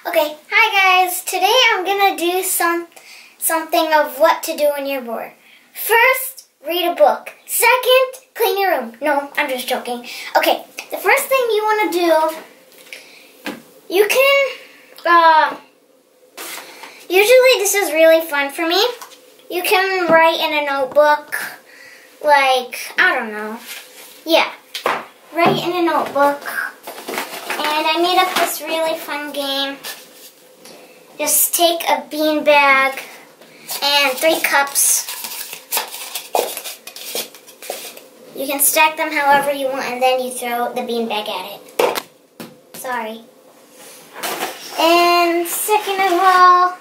Okay, hi guys. Today I'm gonna do something of what to do when you're bored. First, read a book. Second, clean your room. No, I'm just joking. Okay, the first thing you want to do, you can, usually this is really fun for me. You can write in a notebook, like, I don't know. Yeah, write in a notebook. And I made up this really fun game. Just take a bean bag and 3 cups. You can stack them however you want, and then you throw the bean bag at it. Sorry. And second of all,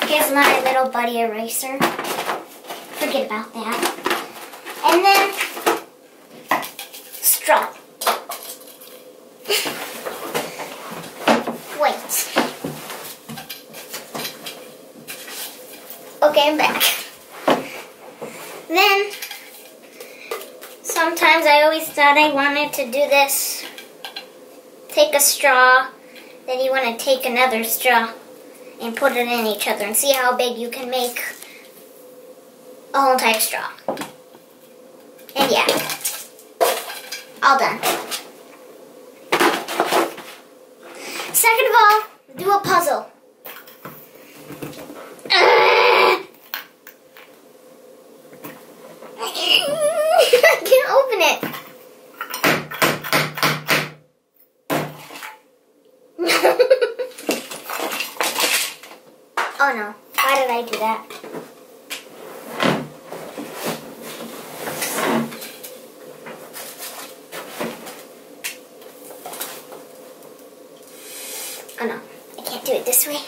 here's my little buddy eraser. Forget about that. And then straw. Wait. Okay, I'm back. Then, sometimes I always thought I wanted to do this. Take a straw, then you want to take another straw and put it in each other and see how big you can make a whole entire straw. And yeah, all done. Second of all, do a puzzle. I can't open it. Oh no, why did I do that? Oh no, I can't do it this way.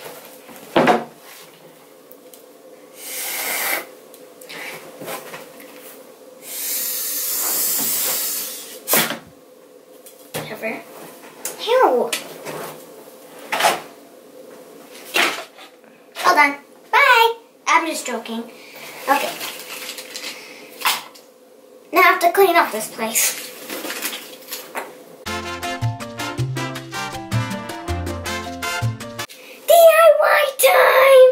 Whatever. Ew. All done. Bye. I'm just joking. Okay. Now I have to clean up this place. Time!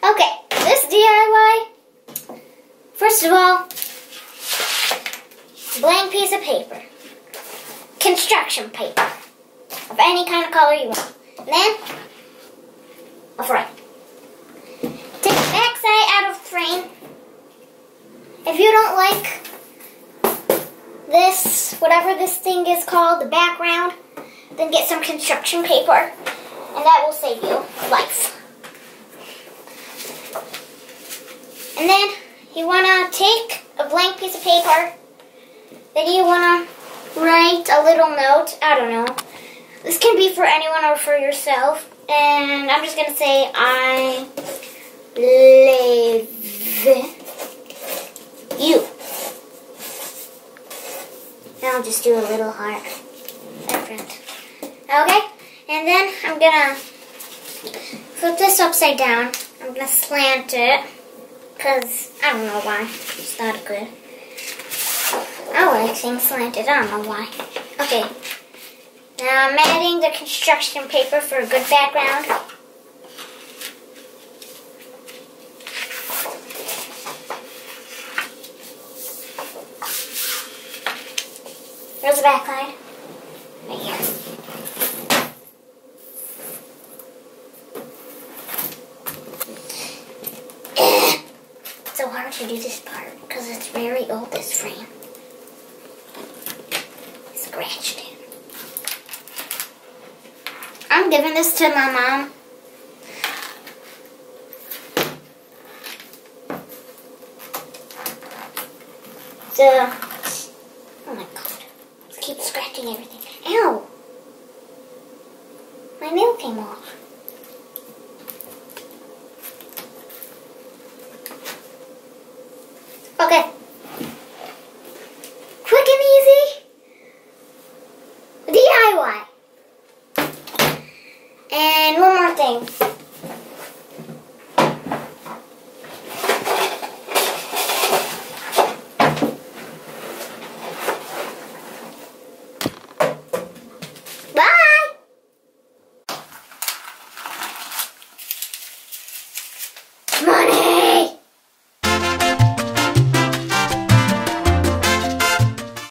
Okay, this DIY, first of all, blank piece of paper, construction paper, of any kind of color you want. And then, a frame. Take the back side out of the frame. If you don't like this, whatever this thing is called, the background, then get some construction paper, and that will save you life. And then you want to take a blank piece of paper. Then you want to write a little note. I don't know. This can be for anyone or for yourself. And I'm just going to say, I love you. And I'll just do a little heart. Different. Okay? And then I'm going to flip this upside down. I'm going to slant it. Because, I don't know why. It's not good. I like things slanted. I don't know why. Okay. Now I'm adding the construction paper for a good background. There's the backline. Right here. So hard to do this part because it's very old, this frame. Scratched it. I'm giving this to my mom. So, oh my god. Let's keep scratching everything. Ow! My nail came off.